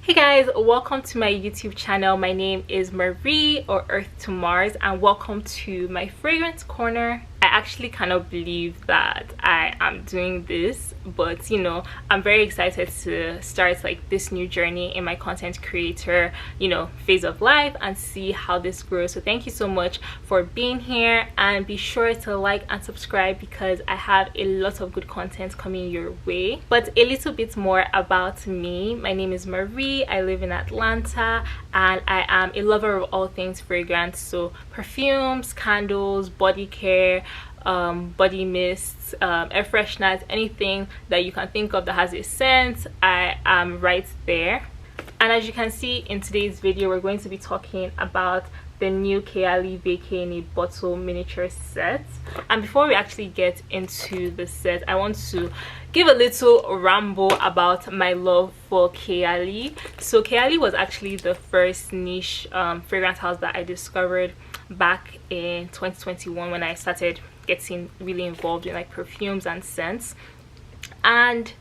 Hey guys, welcome to my YouTube channel. My name is Marie, or Earth to Mars, and welcome to my fragrance corner. I actually cannot believe that I am doing this, but I'm very excited to start like this new journey in my content creator phase of life and see how this grows. So thank you so much for being here, and be sure to like and subscribe because I have a lot of good content coming your way. But a little bit more about me. My name is Marie. I live in Atlanta and I am a lover of all things fragrance, so perfumes, candles, body care, body mists, air fresheners, anything that you can think of that has a scent, I am right there. And as you can see in today's video, we're going to be talking about the new Kayali Vacay in a Bottle miniature set. And before we actually get into the set, I want to give a little ramble about my love for Kayali. So Kayali was actually the first niche fragrance house that I discovered back in 2021 when I started getting really involved in like perfumes and scents. And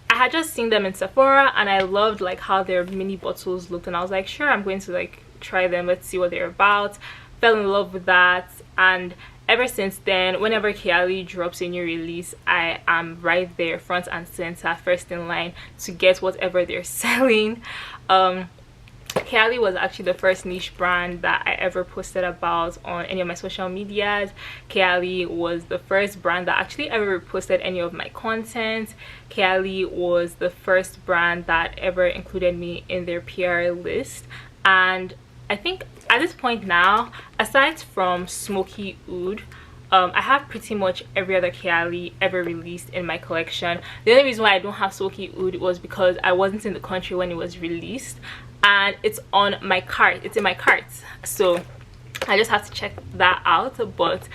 I had just seen them in Sephora and I loved like how their mini bottles looked, and I was like, sure, I'm going to like try them, let's see what they're about. Fell in love with that, and ever since then, whenever Kayali drops a new release, I am right there front and center, first in line to get whatever they're selling. Kayali was actually the first niche brand that I ever posted about on any of my social medias. Kayali was the first brand that actually ever posted any of my content. Kayali was the first brand that ever included me in their PR list. And I think at this point now, aside from Smoky Oud, I have pretty much every other Kayali ever released in my collection. The only reason why I don't have Smoky Oud was because I wasn't in the country when it was released, and it's on my cart, it's in my cart, so I just have to check that out. But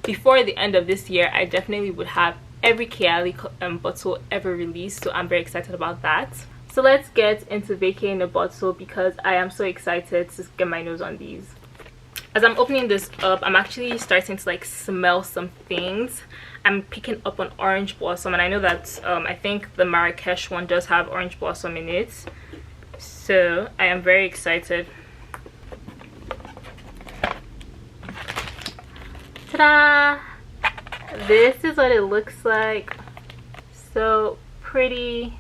before the end of this year, I definitely would have every Kayali bottle ever released, so I'm very excited about that. So let's get into Vacay in a Bottle because I am so excited to get my nose on these. As I'm opening this up, I'm actually starting to like smell some things. I'm picking up on orange blossom, and I know that I think the Marrakesh one does have orange blossom in it, so I am very excited. Ta-da! This is what it looks like. So pretty.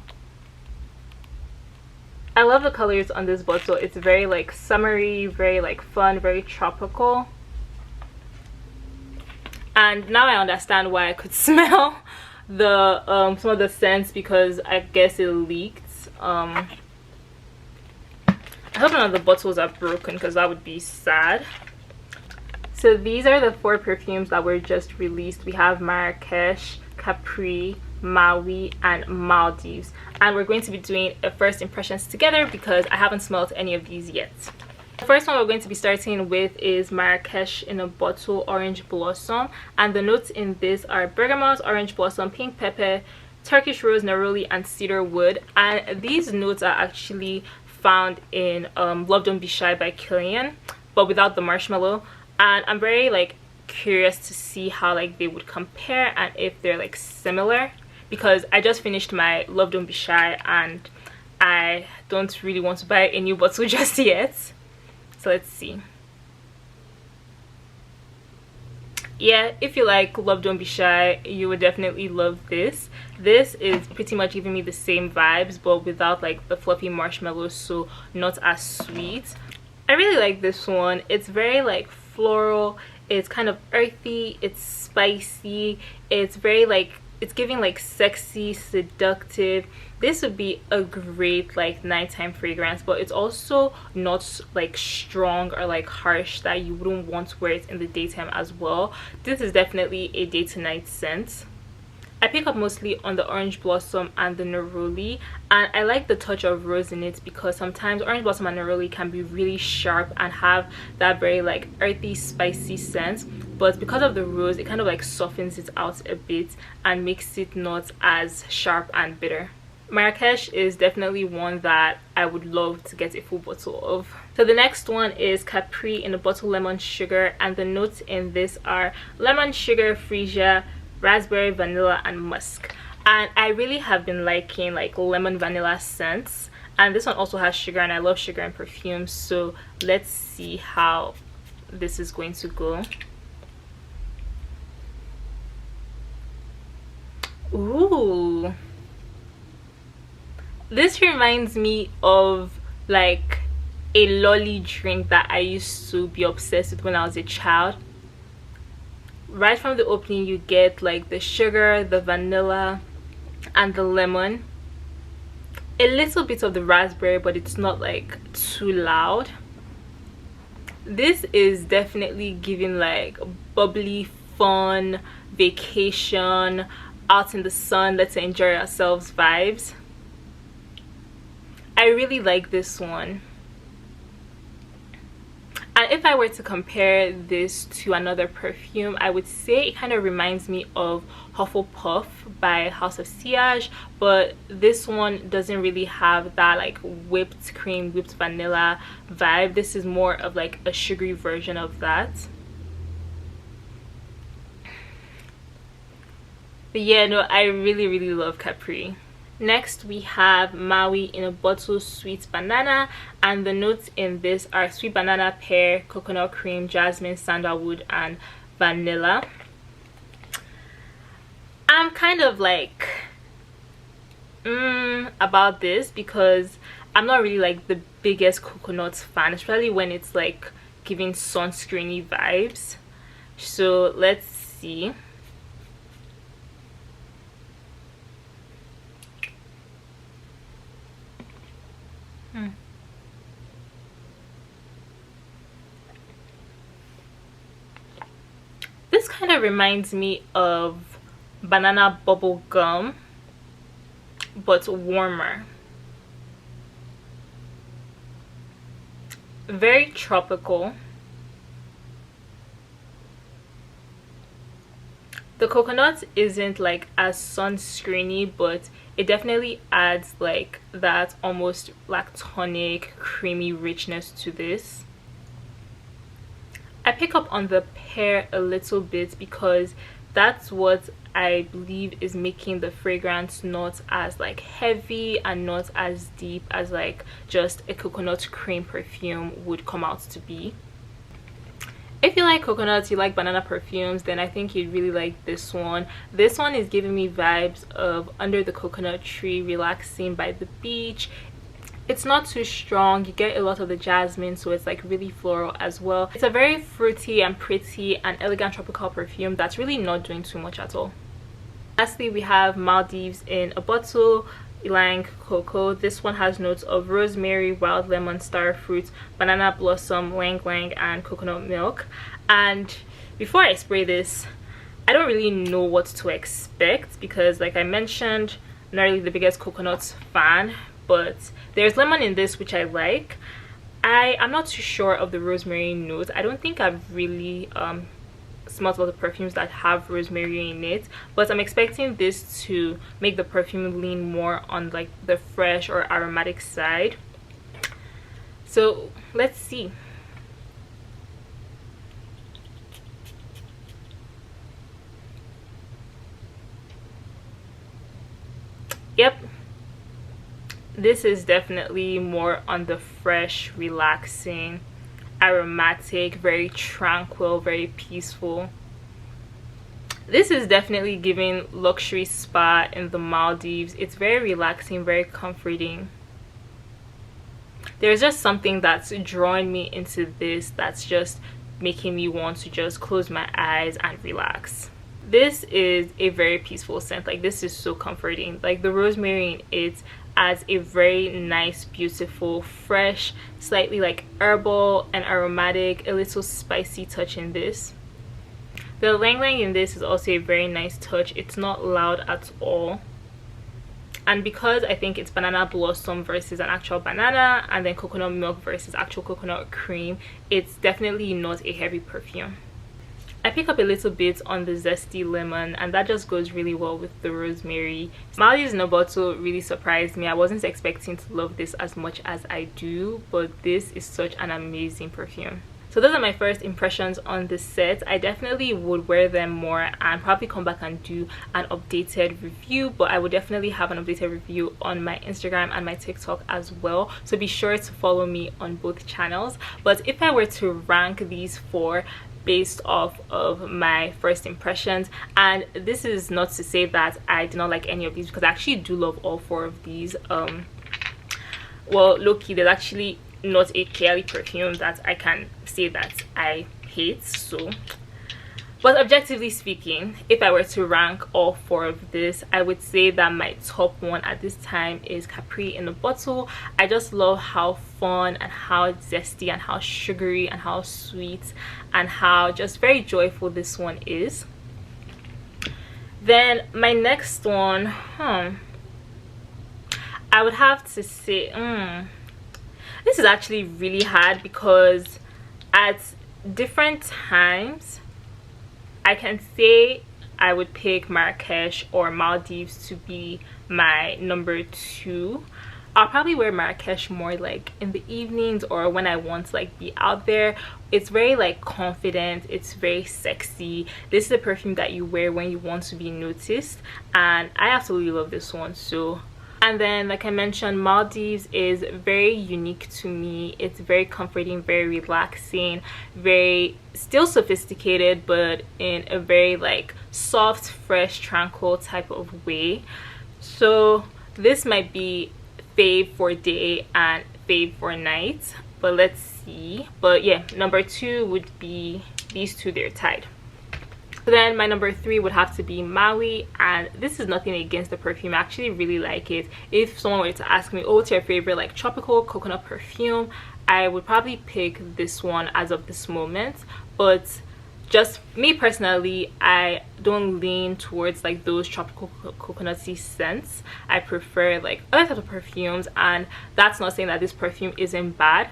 I love the colors on this bottle. It's very like summery, very like fun, very tropical. And now I understand why I could smell the some of the scents, because I guess it leaked. I hope none of the bottles are broken because that would be sad. So these are the 4 perfumes that were just released. We have Marrakesh, Capri, Maui, and Maldives, and we're going to be doing a first impressions together because I haven't smelled any of these yet. The first one we're going to be starting with is Marrakesh in a Bottle Orange Blossom, and the notes in this are bergamot, orange blossom, pink pepper, Turkish rose, neroli, and cedar wood. And these notes are actually found in Love Don't Be Shy by Kilian, but without the marshmallow. And I'm very like curious to see how like they would compare and if they're like similar, because I just finished my Love Don't Be Shy and I don't really want to buy a new bottle just yet. So let's see. Yeah, if you like Love Don't Be Shy, you would definitely love this. This is pretty much giving me the same vibes but without like the fluffy marshmallows, so not as sweet. I really like this one. It's very like floral, it's kind of earthy, it's spicy, it's very like, it's giving like sexy, seductive. This would be a great like nighttime fragrance, but it's also not like strong or like harsh that you wouldn't want to wear it in the daytime as well. This is definitely a day to night scent. I pick up mostly on the orange blossom and the neroli, and I like the touch of rose in it because sometimes orange blossom and neroli can be really sharp and have that very like earthy, spicy scent, but because of the rose it kind of like softens it out a bit and makes it not as sharp and bitter. Marrakesh is definitely one that I would love to get a full bottle of. So the next one is Capri in a Bottle Lemon Sugar, and the notes in this are lemon, sugar, freesia, raspberry, vanilla, and musk. And I really have been liking like lemon vanilla scents, and this one also has sugar, and I love sugar in perfume. So let's see how this is going to go. Ooh, this reminds me of like a lolly drink that I used to be obsessed with when I was a child. Right from the opening, you get like the sugar, the vanilla, and the lemon. A little bit of the raspberry, but it's not like too loud. This is definitely giving like bubbly, fun, vacation, out in the sun, let's enjoy ourselves vibes. I really like this one. And if I were to compare this to another perfume, I would say it kind of reminds me of Hufflepuff by House of Sillage, but this one doesn't really have that like whipped cream, whipped vanilla vibe. This is more of like a sugary version of that. But yeah, no, I really love Capri. Next we have Maui in a Bottle Sweet Banana, and the notes in this are sweet banana, pear, coconut cream, jasmine, sandalwood, and vanilla. I'm kind of like about this because I'm not really like the biggest coconut fan, especially when it's like giving sunscreeny vibes. So let's see. This kind of reminds me of banana bubble gum, but warmer. Very tropical. The coconut isn't like as sunscreeny, but it definitely adds like that almost lactonic creamy richness to this. I pick up on the pear a little bit because that's what I believe is making the fragrance not as like heavy and not as deep as like just a coconut cream perfume would come out to be. If you like coconuts, you like banana perfumes, then I think you'd really like this one. This one is giving me vibes of under the coconut tree, relaxing by the beach. It's not too strong. You get a lot of the jasmine, so it's like really floral as well. It's a very fruity and pretty and elegant tropical perfume that's really not doing too much at all. Lastly, we have Maldives in a Bottle, Ylang Cocoa. This one has notes of rosemary, wild lemon, star fruit, banana blossom, lang lang, and coconut milk. And before I spray this, I don't really know what to expect because, like I mentioned, I'm not really the biggest coconut fan, but there's lemon in this, which I like. I'm not too sure of the rosemary note. I don't think I've really smelled a lot of perfumes that have rosemary in it, but I'm expecting this to make the perfume lean more on like the fresh or aromatic side. So let's see. Yep, this is definitely more on the fresh, relaxing, aromatic, very tranquil, very peaceful. This is definitely giving luxury spa in the Maldives. It's very relaxing, very comforting. There's just something that's drawing me into this, that's just making me want to just close my eyes and relax. This is a very peaceful scent. Like, this is so comforting. Like, the rosemary in it adds a very nice, beautiful, fresh, slightly like herbal and aromatic, a little spicy touch in this. The lang lang in this is also a very nice touch. It's not loud at all, and because I think it's banana blossom versus an actual banana, and then coconut milk versus actual coconut cream, it's definitely not a heavy perfume. I pick up a little bit on the zesty lemon, and that just goes really well with the rosemary. Maldives in a Bottle really surprised me. I wasn't expecting to love this as much as I do, but this is such an amazing perfume. So those are my first impressions on this set. I definitely would wear them more and probably come back and do an updated review, but I would definitely have an updated review on my Instagram and my TikTok as well, so be sure to follow me on both channels. But if I were to rank these 4 based off of my first impressions, and this is not to say that I did not like any of these, because I actually do love all 4 of these. Well, low-key, there's actually not a Kylie perfume that I can say that I hate. So, but objectively speaking, if I were to rank all 4 of this, I would say that my top one at this time is Capri in a Bottle. I just love how fun and how zesty and how sugary and how sweet and how just very joyful this one is. Then my next one, I would have to say, this is actually really hard, because at different times I can say I would pick Marrakesh or Maldives to be my number 2. I'll probably wear Marrakesh more like in the evenings or when I want to like be out there. It's very like confident, it's very sexy. This is a perfume that you wear when you want to be noticed, and I absolutely love this one. So, and then like I mentioned, Maldives is very unique to me. It's very comforting, very relaxing, very still sophisticated, but in a very like soft, fresh, tranquil type of way. So this might be fave for day and fave for night, but let's see. But yeah, number 2 would be these 2, they're tied. Then my number 3 would have to be Maui, and this is nothing against the perfume. I actually really like it. If someone were to ask me, oh, what's your favorite like tropical coconut perfume, I would probably pick this one as of this moment. But just me personally, I don't lean towards like those tropical coconutty scents. I prefer like other types of perfumes, and that's not saying that this perfume isn't bad.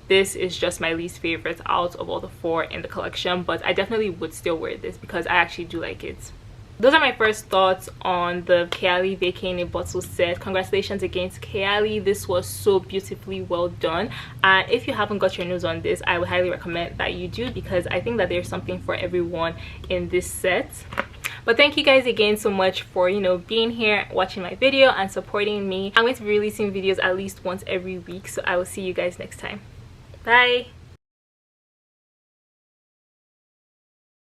This is just my least favorite out of all the 4 in the collection, but I definitely would still wear this because I actually do like it. Those are my first thoughts on the Kylie Vacay in a Bottle set. Congratulations again to Kylie. This was so beautifully well done, and if you haven't got your nose on this, I would highly recommend that you do, because I think that there's something for everyone in this set. But thank you guys again so much for, you know, being here, watching my video and supporting me. I'm going to be releasing videos at least once every week, so I will see you guys next time. Bye.